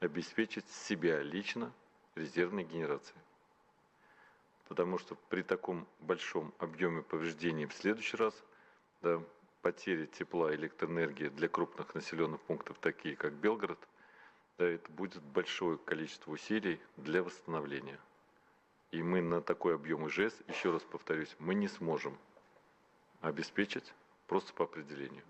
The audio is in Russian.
обеспечить себя лично резервной генерацией. Потому что при таком большом объеме повреждений в следующий раз, да, потери тепла и электроэнергии для крупных населенных пунктов, такие как Белгород, да, это будет большое количество усилий для восстановления. И мы на такой объем ИЖС, еще раз повторюсь, мы не сможем обеспечить просто по определению.